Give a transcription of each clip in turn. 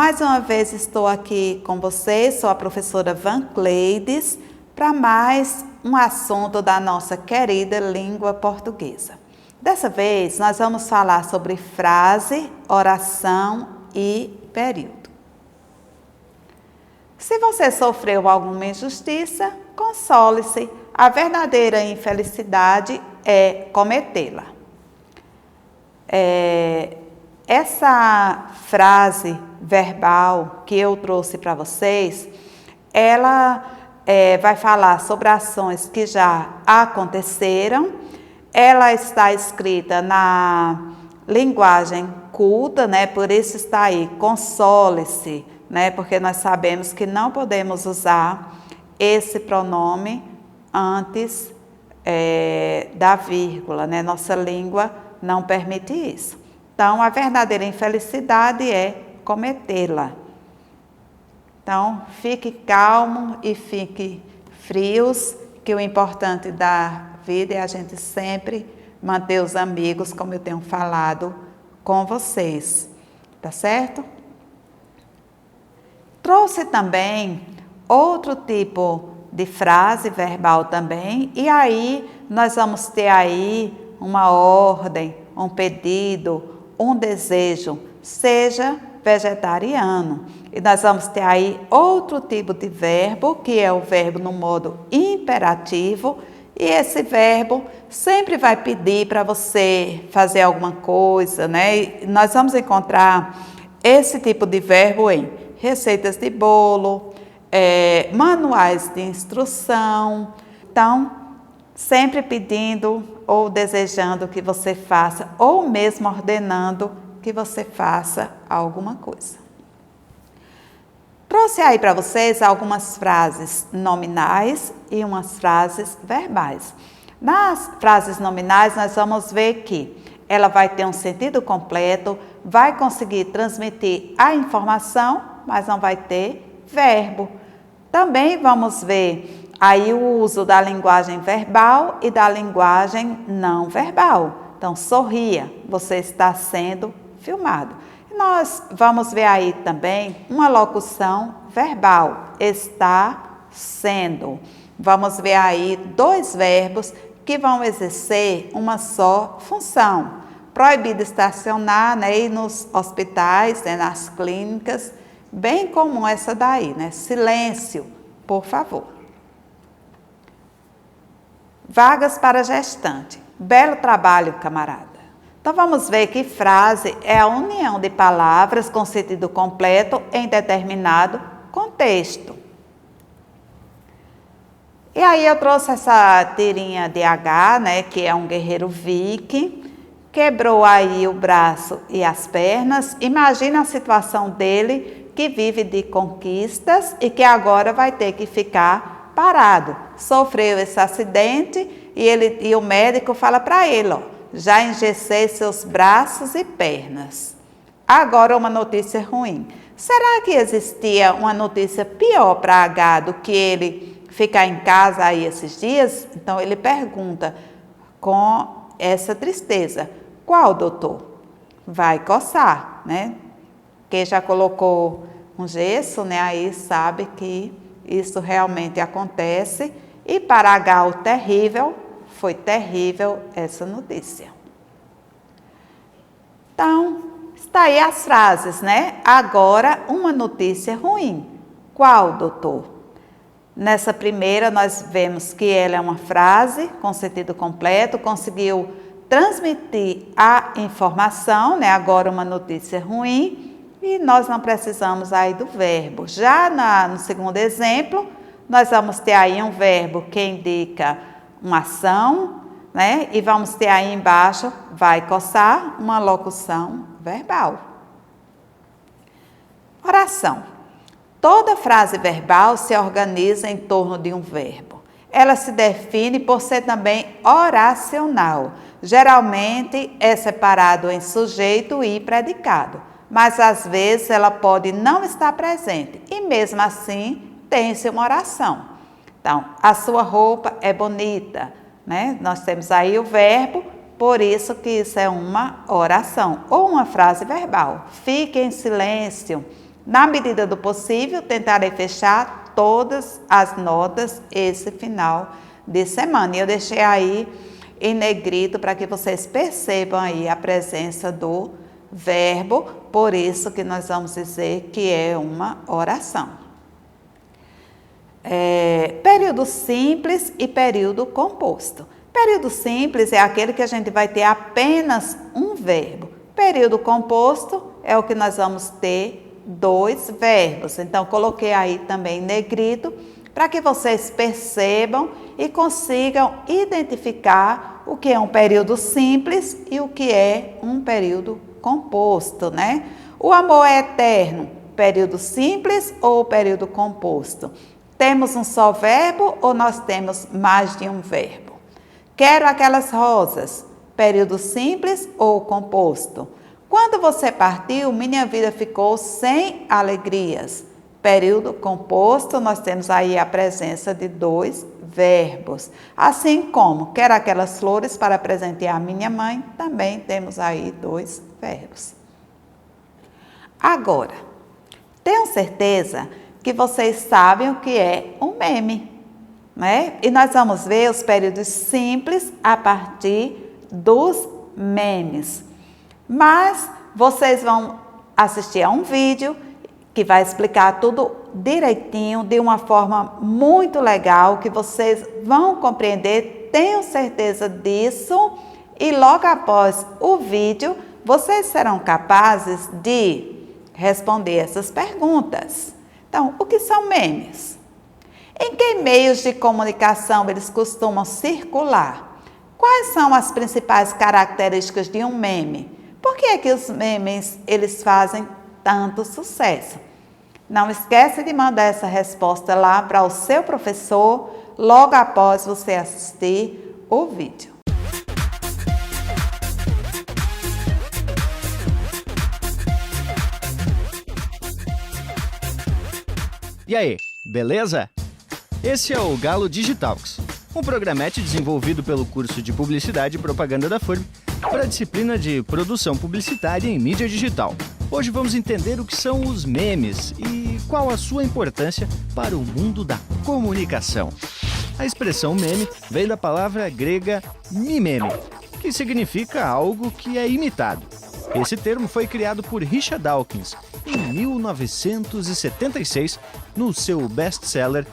Mais uma vez estou aqui com vocês, sou a professora Van Cleides, para mais um assunto da nossa querida língua portuguesa. Dessa vez nós vamos falar sobre frase, oração e período. Se você sofreu alguma injustiça, console-se, a verdadeira infelicidade é cometê-la. Essa frase verbal que eu trouxe para vocês, ela vai falar sobre ações que já aconteceram. Ela está escrita na linguagem culta, né? Por isso está aí, console-se, né? Porque nós sabemos que não podemos usar esse pronome antes da vírgula, né? Nossa língua não permite isso. Então, a verdadeira infelicidade é cometê-la. Então, fique calmo e fique frios, que o importante da vida é a gente sempre manter os amigos, como eu tenho falado com vocês, tá certo? Trouxe também outro tipo de frase verbal também, e aí nós vamos ter aí uma ordem, um pedido, um desejo, seja vegetariano. E nós vamos ter aí outro tipo de verbo, que é o verbo no modo imperativo, e esse verbo sempre vai pedir para você fazer alguma coisa, né? E nós vamos encontrar esse tipo de verbo em receitas de bolo, manuais de instrução. Então, sempre pedindo ou desejando que você faça, ou mesmo ordenando que você faça alguma coisa. Trouxe aí para vocês algumas frases nominais e umas frases verbais. Nas frases nominais, nós vamos ver que ela vai ter um sentido completo, vai conseguir transmitir a informação, mas não vai ter verbo. Também vamos ver aí o uso da linguagem verbal e da linguagem não verbal. Então, sorria, você está sendo filmado. E nós vamos ver aí também uma locução verbal, está sendo. Vamos ver aí dois verbos que vão exercer uma só função. Proibido estacionar, né, e nos hospitais, né, nas clínicas, bem comum essa daí, né? Silêncio, por favor. Vagas para gestante. Belo trabalho, camarada. Então, vamos ver que frase é a união de palavras com sentido completo em determinado contexto. E aí eu trouxe essa tirinha de H, né, que é um guerreiro viking, quebrou aí o braço e as pernas. Imagina a situação dele, que vive de conquistas e que agora vai ter que ficar parado. Sofreu esse acidente e o médico fala para ele, ó, já engessei seus braços e pernas. Agora uma notícia ruim. Será que existia uma notícia pior para H do que ele ficar em casa aí esses dias? Então ele pergunta com essa tristeza: qual, doutor? Vai coçar, né? Quem já colocou um gesso, né, aí sabe que isso realmente acontece. E para H o terrível, foi terrível essa notícia. Então, está aí as frases, né? Agora, uma notícia ruim. Qual, doutor? Nessa primeira, nós vemos que ela é uma frase com sentido completo, conseguiu transmitir a informação, né? Agora, uma notícia ruim. E nós não precisamos aí do verbo. Já no segundo exemplo, nós vamos ter aí um verbo que indica uma ação, né? E vamos ter aí embaixo, vai coçar, uma locução verbal. Oração. Toda frase verbal se organiza em torno de um verbo. Ela se define por ser também oracional. Geralmente é separado em sujeito e predicado, mas às vezes ela pode não estar presente e mesmo assim tem-se uma oração. Então, a sua roupa é bonita, né? Nós temos aí o verbo, por isso que isso é uma oração ou uma frase verbal. Fique em silêncio, Na medida do possível, tentarei fechar todas as notas esse final de semana. E eu deixei aí em negrito para que vocês percebam aí a presença do verbo, por isso que nós vamos dizer que é uma oração. Período simples e período composto. Período simples é aquele que a gente vai ter apenas um verbo. Período composto é o que nós vamos ter 2 verbos. Então, coloquei aí também em negrito para que vocês percebam e consigam identificar o que é um período simples e o que é um período composto, né? O amor é eterno, período simples ou período composto? Temos um só verbo ou nós temos mais de um verbo? Quero aquelas rosas, período simples ou composto? Quando você partiu, minha vida ficou sem alegrias. Período composto, nós temos aí a presença de 2 verbos. Assim como quero aquelas flores para presentear minha mãe, também temos aí 2 verbos. Agora, tenho certeza que vocês sabem o que é um meme, né? E nós vamos ver os períodos simples a partir dos memes. Mas vocês vão assistir a um vídeo que vai explicar tudo direitinho, de uma forma muito legal, que vocês vão compreender, tenho certeza disso. E logo após o vídeo, vocês serão capazes de responder essas perguntas. Então, o que são memes? Em que meios de comunicação eles costumam circular? Quais são as principais características de um meme? Por que é que os memes eles fazem tanto sucesso? Não esquece de mandar essa resposta lá para o seu professor logo após você assistir o vídeo. E aí, beleza? Esse é o Galo Digitalks, um programete desenvolvido pelo curso de Publicidade e Propaganda da FURB para a disciplina de Produção Publicitária em Mídia Digital. Hoje vamos entender o que são os memes e qual a sua importância para o mundo da comunicação. A expressão meme vem da palavra grega mimeme, que significa algo que é imitado. Esse termo foi criado por Richard Dawkins em 1976 no seu best-seller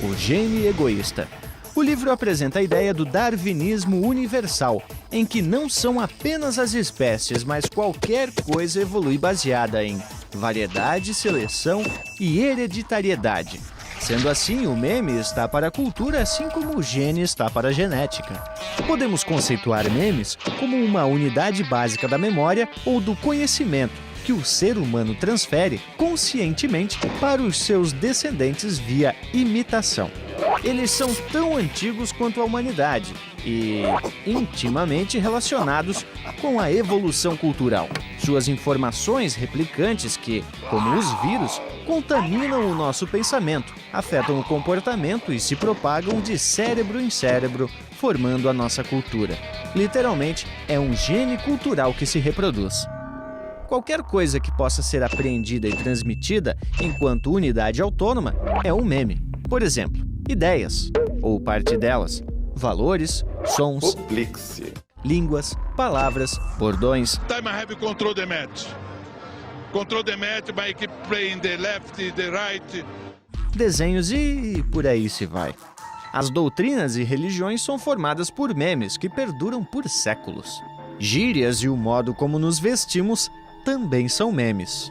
O Gene Egoísta. O livro apresenta a ideia do darwinismo universal, em que não são apenas as espécies, mas qualquer coisa evolui baseada em variedade, seleção e hereditariedade. Sendo assim, o meme está para a cultura, assim como o gene está para a genética. Podemos conceituar memes como uma unidade básica da memória ou do conhecimento que o ser humano transfere conscientemente para os seus descendentes via imitação. Eles são tão antigos quanto a humanidade e intimamente relacionados com a evolução cultural. Suas informações replicantes que, como os vírus, contaminam o nosso pensamento, afetam o comportamento e se propagam de cérebro em cérebro, formando a nossa cultura. Literalmente, é um gene cultural que se reproduz. Qualquer coisa que possa ser apreendida e transmitida enquanto unidade autônoma é um meme. Por exemplo, ideias, ou parte delas, valores, sons, línguas, palavras, bordões. Time I have control the match. Control the match by keep playing the left, the right. Desenhos e por aí se vai. As doutrinas e religiões são formadas por memes que perduram por séculos. Gírias e o modo como nos vestimos também são memes.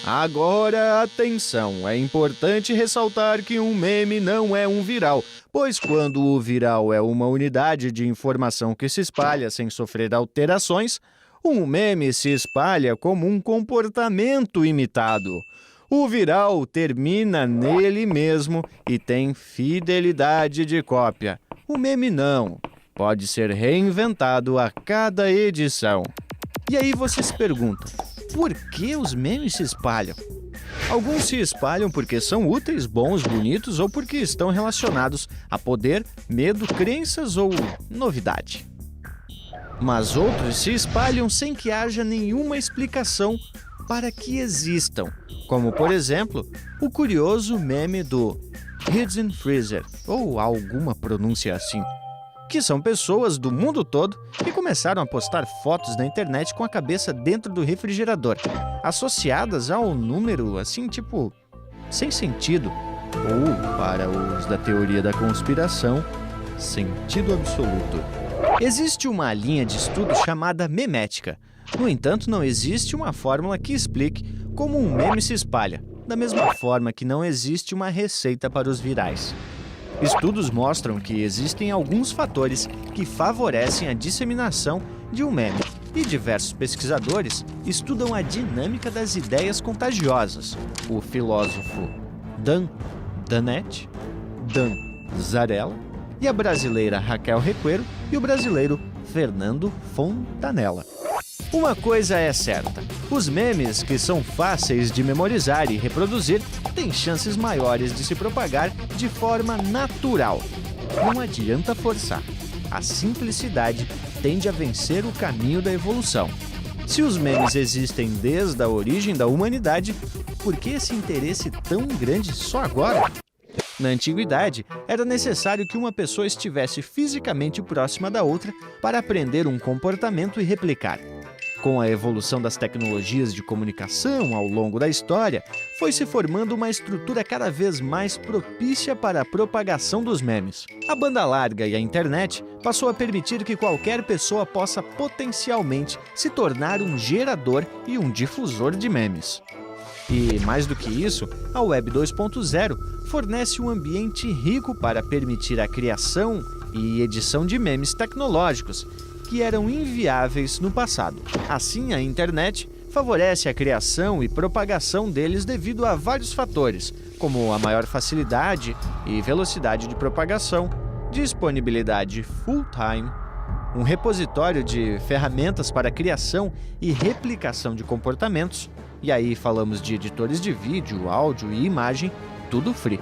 Agora, atenção! É importante ressaltar que um meme não é um viral, pois quando o viral é uma unidade de informação que se espalha sem sofrer alterações, um meme se espalha como um comportamento imitado. O viral termina nele mesmo e tem fidelidade de cópia. O meme não. Pode ser reinventado a cada edição. E aí você se pergunta, por que os memes se espalham? Alguns se espalham porque são úteis, bons, bonitos ou porque estão relacionados a poder, medo, crenças ou novidade. Mas outros se espalham sem que haja nenhuma explicação para que existam, como, por exemplo, o curioso meme do Hidden Freezer, ou alguma pronúncia assim, que são pessoas do mundo todo que começaram a postar fotos na internet com a cabeça dentro do refrigerador, associadas a um número assim, tipo, sem sentido, ou, para os da teoria da conspiração, sentido absoluto. Existe uma linha de estudo chamada memética. No entanto, não existe uma fórmula que explique como um meme se espalha, da mesma forma que não existe uma receita para os virais. Estudos mostram que existem alguns fatores que favorecem a disseminação de um meme, e diversos pesquisadores estudam a dinâmica das ideias contagiosas. O filósofo Dan Dennett, Dan Zarella, e a brasileira Raquel Requeiro e o brasileiro Fernando Fontanella. Uma coisa é certa, os memes, que são fáceis de memorizar e reproduzir, têm chances maiores de se propagar de forma natural. Não adianta forçar. A simplicidade tende a vencer o caminho da evolução. Se os memes existem desde a origem da humanidade, por que esse interesse tão grande só agora? Na antiguidade, era necessário que uma pessoa estivesse fisicamente próxima da outra para aprender um comportamento e replicar. Com a evolução das tecnologias de comunicação ao longo da história, foi se formando uma estrutura cada vez mais propícia para a propagação dos memes. A banda larga e a internet passou a permitir que qualquer pessoa possa potencialmente se tornar um gerador e um difusor de memes. E, mais do que isso, a Web 2.0 fornece um ambiente rico para permitir a criação e edição de memes tecnológicos, que eram inviáveis no passado. Assim, a internet favorece a criação e propagação deles devido a vários fatores, como a maior facilidade e velocidade de propagação, disponibilidade full-time, um repositório de ferramentas para criação e replicação de comportamentos, e aí falamos de editores de vídeo, áudio e imagem, tudo free.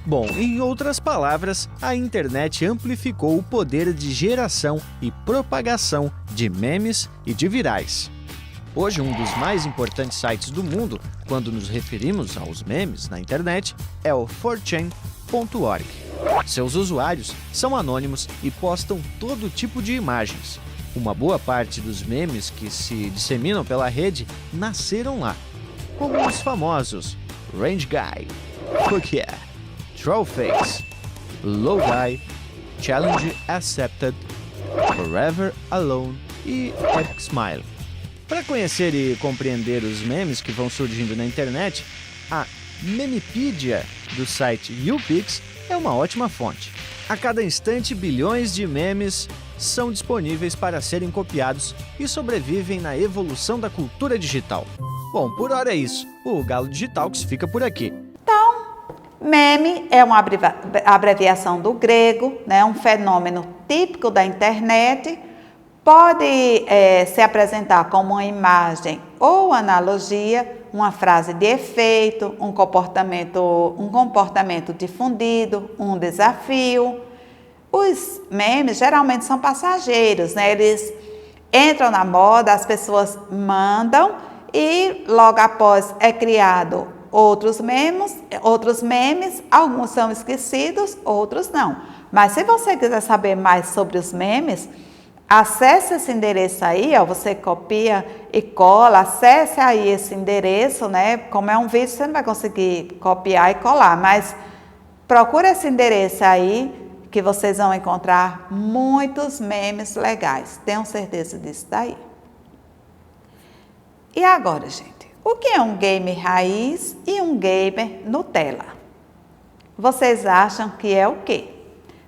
Bom, em outras palavras, a internet amplificou o poder de geração e propagação de memes e de virais. Hoje, um dos mais importantes sites do mundo, quando nos referimos aos memes na internet, é o 4chan.org. Seus usuários são anônimos e postam todo tipo de imagens. Uma boa parte dos memes que se disseminam pela rede nasceram lá, como os famosos Range Guy, Fuck Yeah, Trollface, Low Guy, Challenge Accepted, Forever Alone e Epic Smile. Para conhecer e compreender os memes que vão surgindo na internet, a Memepedia do site YouPix é uma ótima fonte. A cada instante, bilhões de memes são disponíveis para serem copiados e sobrevivem na evolução da cultura digital. Bom, por hora é isso. O Galo Digitalks fica por aqui. Meme é uma abreviação do grego, né? Um fenômeno típico da internet. Pode se apresentar como uma imagem ou analogia, uma frase de efeito, um comportamento difundido, um desafio. Os memes geralmente são passageiros, né? Eles entram na moda, as pessoas mandam e logo após é criado outros memes, alguns são esquecidos, outros não. Mas se você quiser saber mais sobre os memes, acesse esse endereço aí, ó, você copia e cola, acesse aí esse endereço, né? Como é um vídeo, você não vai conseguir copiar e colar, mas procura esse endereço aí que vocês vão encontrar muitos memes legais. Tenho certeza disso daí. E agora, gente? O que é um gamer raiz e um gamer Nutella? Vocês acham que é o quê?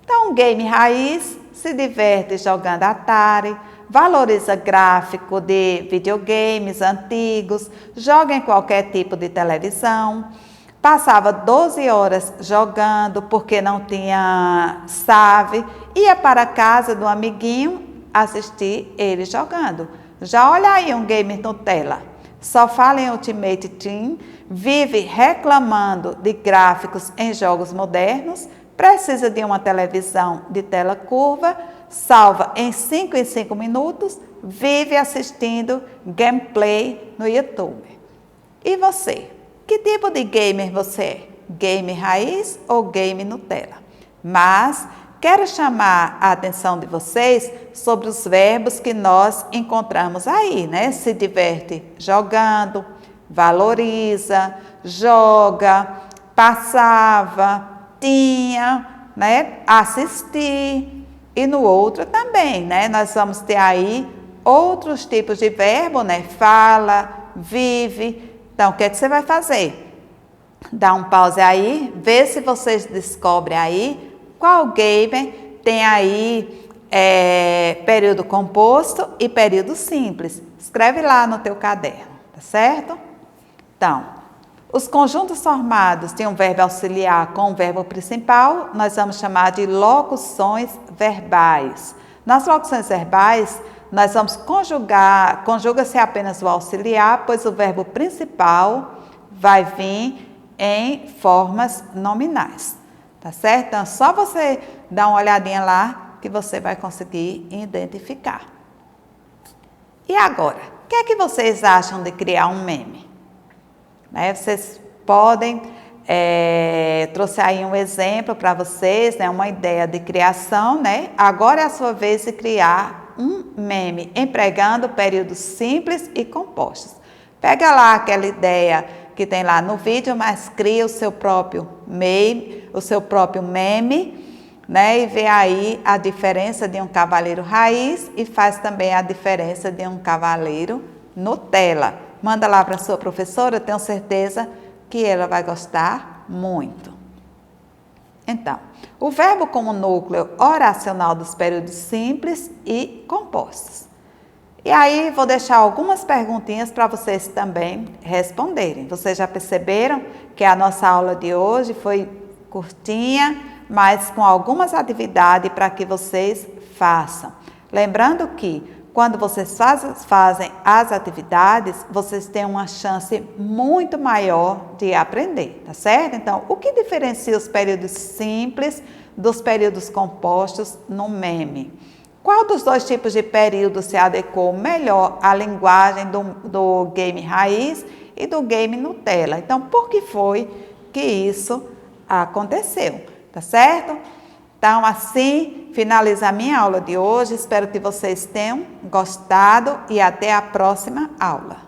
Então, um gamer raiz se diverte jogando Atari, valoriza gráfico de videogames antigos, joga em qualquer tipo de televisão, passava 12 horas jogando porque não tinha save, ia para a casa do amiguinho assistir ele jogando. Já olha aí um gamer Nutella. Só fala em Ultimate Team, vive reclamando de gráficos em jogos modernos, precisa de uma televisão de tela curva, salva em 5 minutos, vive assistindo gameplay no YouTube. E você? Que tipo de gamer você é? Game raiz ou game Nutella? Mas quero chamar a atenção de vocês sobre os verbos que nós encontramos aí, né? Se diverte jogando, valoriza, joga, passava, tinha, né? Assistir. E no outro também, né? Nós vamos ter aí outros tipos de verbo, né? Fala, vive. Então, o que é que você vai fazer? Dá um pause aí, vê se vocês descobrem aí qual gamer tem aí período composto e período simples. Escreve lá no teu caderno, tá certo? Então, os conjuntos formados de um verbo auxiliar com um verbo principal, nós vamos chamar de locuções verbais. Nas locuções verbais, nós vamos conjuga-se apenas o auxiliar, pois o verbo principal vai vir em formas nominais, tá certo? Então, só você dar uma olhadinha lá que você vai conseguir identificar. E agora, o que é que vocês acham de criar um meme? Né? Vocês podem, trouxe aí um exemplo para vocês, né? Uma ideia de criação, né? Agora é a sua vez de criar um meme, empregando períodos simples e compostos. Pega lá aquela ideia que tem lá no vídeo, mas cria o seu próprio meme, né? E vê aí a diferença de um cavaleiro raiz e faz também a diferença de um cavaleiro Nutella. Manda lá para a sua professora, eu tenho certeza que ela vai gostar muito. Então, o verbo como núcleo oracional dos períodos simples e compostos. E aí, vou deixar algumas perguntinhas para vocês também responderem. Vocês já perceberam que a nossa aula de hoje foi curtinha, mas com algumas atividades para que vocês façam. Lembrando que, quando vocês fazem as atividades, vocês têm uma chance muito maior de aprender, tá certo? Então, o que diferencia os períodos simples dos períodos compostos no meme? Qual dos dois tipos de período se adequou melhor à linguagem do game raiz e do game Nutella? Então, por que foi que isso aconteceu? Tá certo? Então, assim, finaliza a minha aula de hoje. Espero que vocês tenham gostado e até a próxima aula.